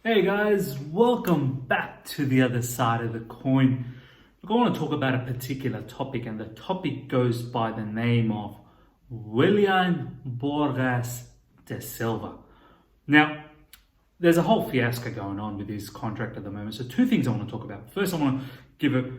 Hey guys, welcome back to the other side of the coin. Look, I want to talk about a particular topic, and the topic goes by the name of Willian Borges de Silva. Now, there's a whole fiasco going on with his contract at the moment. So two things I want to talk about. First, I want to give a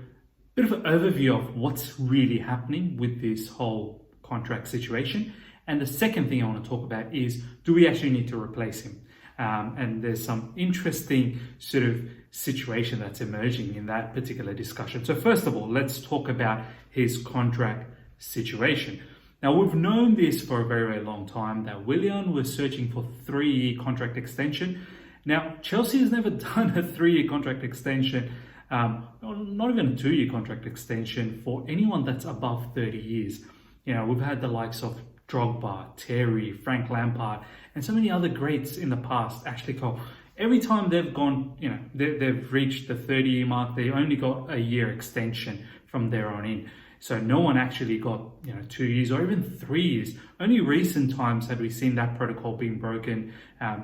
bit of an overview of what's really happening with this whole contract situation. And the second thing I want to talk about is, do we actually need to replace him? And there's some interesting sort of situation that's emerging in that particular discussion. So first of all, let's talk about his contract situation. Now, we've known this for a very, very long time, that Willian was searching for 3-year contract extension. Now, Chelsea has never done a 3-year contract extension, not even a 2-year contract extension for anyone that's above 30 years. You know, we've had the likes of Drogba, Terry, Frank Lampard, and so many other greats in the past. Actually, Cole, every time they've gone, they've reached the 30-year mark, they only got a year extension from there on in. So no one actually got, 2 years or even 3 years. Only recent times had we seen that protocol being broken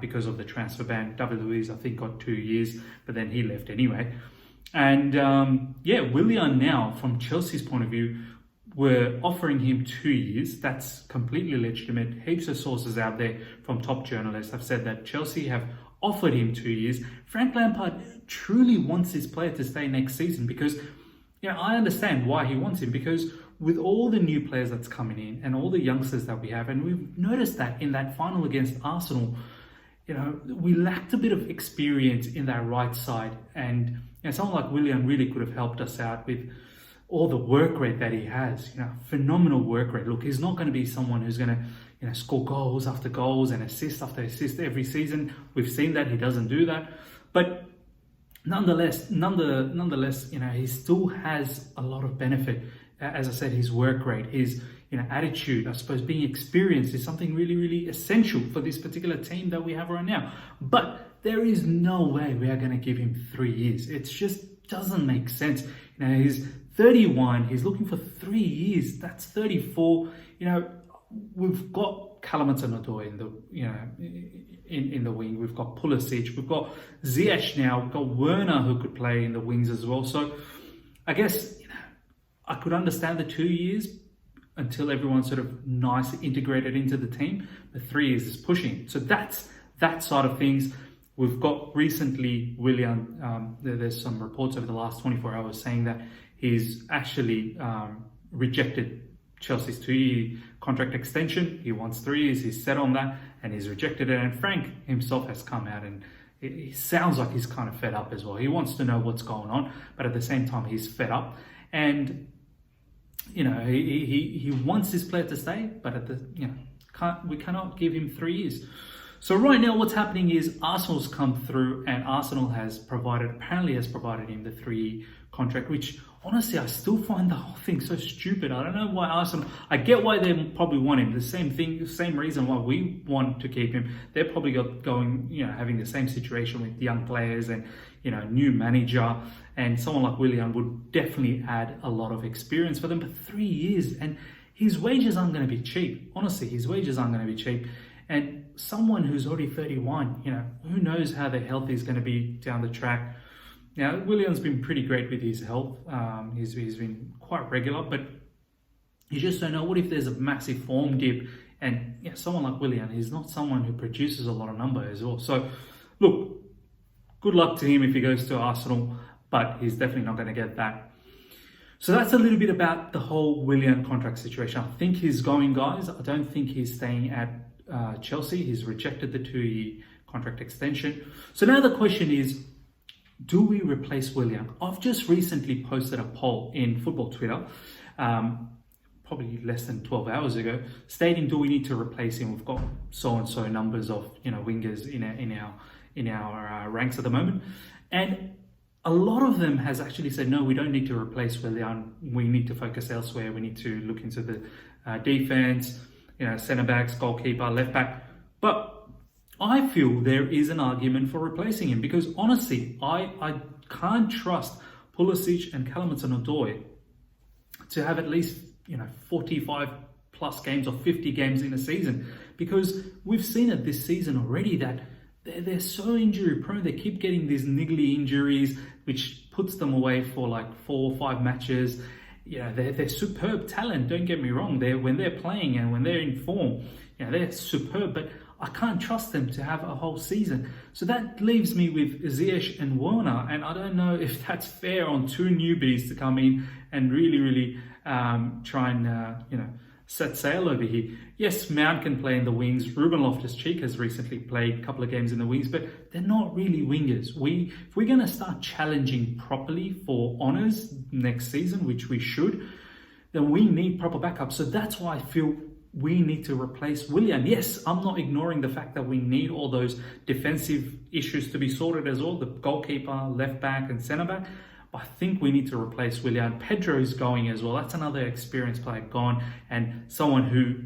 because of the transfer ban. David Luiz, I think, got 2 years, but then he left anyway. And Willian now, from Chelsea's point of view, were offering him 2 years. That's completely legitimate. Heaps of sources out there from top journalists have said that Chelsea have offered him 2 years. Frank Lampard truly wants his player to stay next season because, I understand why he wants him, because with all the new players that's coming in and all the youngsters that we have, and we've noticed that in that final against Arsenal, we lacked a bit of experience in that right side, and someone like Willian really could have helped us out with all the work rate that he has, phenomenal work rate. Look, he's not going to be someone who's going to, score goals after goals and assist after assist every season. We've seen that he doesn't do that, but nonetheless, he still has a lot of benefit. As I said, his work rate, his attitude, I suppose, being experienced is something really, really essential for this particular team that we have right now. But there is no way we are going to give him 3 years. It just doesn't make sense. He's 31, he's looking for 3 years. That's 34. We've got Kalamatanador in the in the wing. We've got Pulisic. We've got Ziyech now. We've got Werner who could play in the wings as well. So I guess I could understand the 2 years until everyone's sort of nice integrated into the team. But 3 years is pushing. So that's that side of things. We've got recently Willian, there's some reports over the last 24 hours saying that he's actually rejected Chelsea's 2-year contract extension. He wants 3 years, he's set on that, and he's rejected it. And Frank himself has come out, and it sounds like he's kind of fed up as well. He wants to know what's going on, but at the same time, he's fed up. And, he wants his player to stay, but we cannot give him 3 years. So right now what's happening is Arsenal's come through, and Arsenal apparently has provided him the 3-year contract, which honestly I still find the whole thing so stupid. I don't know why Arsenal, I get why they probably want him. The same reason why we want to keep him. They're probably having the same situation with young players and, new manager, and someone like Willian would definitely add a lot of experience for them. But 3 years, and his wages aren't going to be cheap. Honestly, his wages aren't going to be cheap. And someone who's already 31, who knows how their health is going to be down the track. Now, Willian's been pretty great with his health. He's been quite regular, but you just don't know. What if there's a massive form dip? And someone like Willian, he's not someone who produces a lot of number as well. So, look, good luck to him if he goes to Arsenal, but he's definitely not going to get that. So that's a little bit about the whole Willian contract situation. I think he's going, guys. I don't think he's staying at Chelsea. He's rejected the 2-year contract extension. So now the question is, do we replace Willian? I've just recently posted a poll in football Twitter, probably less than 12 hours ago, stating, do we need to replace him? We've got so-and-so numbers of wingers in our ranks at the moment. And a lot of them has actually said, no, we don't need to replace Willian. We need to focus elsewhere. We need to look into the defense, centre backs, goalkeeper, left back. But I feel there is an argument for replacing him, because honestly, I can't trust Pulisic and Kalamatanador to have at least 45 plus games or 50 games in a season, because we've seen it this season already that they're so injury prone. They keep getting these niggly injuries, which puts them away for like 4 or 5 matches. They're superb talent. Don't get me wrong. When they're playing and when they're in form, they're superb. But I can't trust them to have a whole season. So that leaves me with Ziyech and Werner, and I don't know if that's fair on 2 newbies to come in and really try and set sail over here. Yes, Mount can play in the wings. Ruben Loftus-Cheek has recently played a couple of games in the wings, but they're not really wingers. If we're going to start challenging properly for honours next season, which we should, then we need proper backup. So that's why I feel we need to replace Willian. Yes, I'm not ignoring the fact that we need all those defensive issues to be sorted as well, the goalkeeper, left back and centre back. I think we need to replace Willian. Pedro is going as well. That's another experienced player gone, and someone who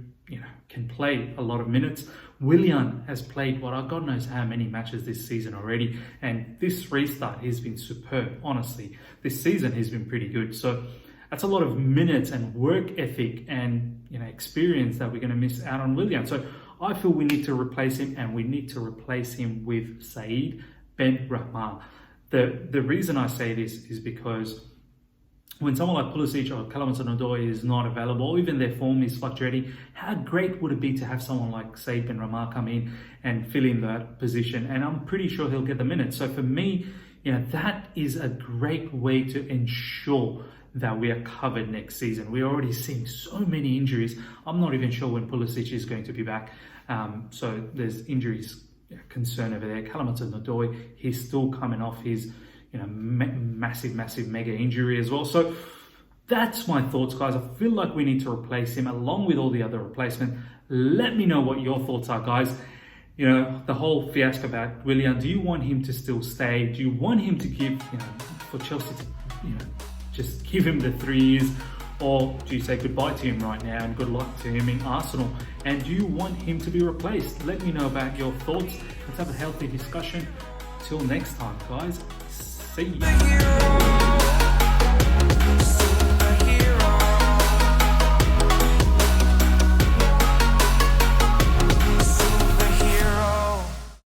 can play a lot of minutes. Willian has played God knows how many matches this season already, and this restart he's been superb. Honestly, this season he's been pretty good. So that's a lot of minutes and work ethic and experience that we're going to miss out on Willian. So I feel we need to replace him, and we need to replace him with Säid, Benrahma. The reason I say this is because when someone like Pulisic or Kalamatanodoi is not available, or even their form is fluctuating, how great would it be to have someone like Säid Benrahma come in and fill in that position? And I'm pretty sure he'll get the minutes. So for me, that is a great way to ensure that we are covered next season. We're already seeing so many injuries. I'm not even sure when Pulisic is going to be back. So there's injuries concern over there. Kalamatanodoi, he's still coming off his massive mega injury as well. So that's my thoughts, guys. I feel like we need to replace him along with all the other replacements. Let me know what your thoughts are, guys. The whole fiasco about Willian, do you want him to still stay? Do you want him to give, for Chelsea to, just give him the 3 years? Or do you say goodbye to him right now and good luck to him in Arsenal? And do you want him to be replaced? Let me know about your thoughts. Let's have a healthy discussion. Till next time, guys. See you.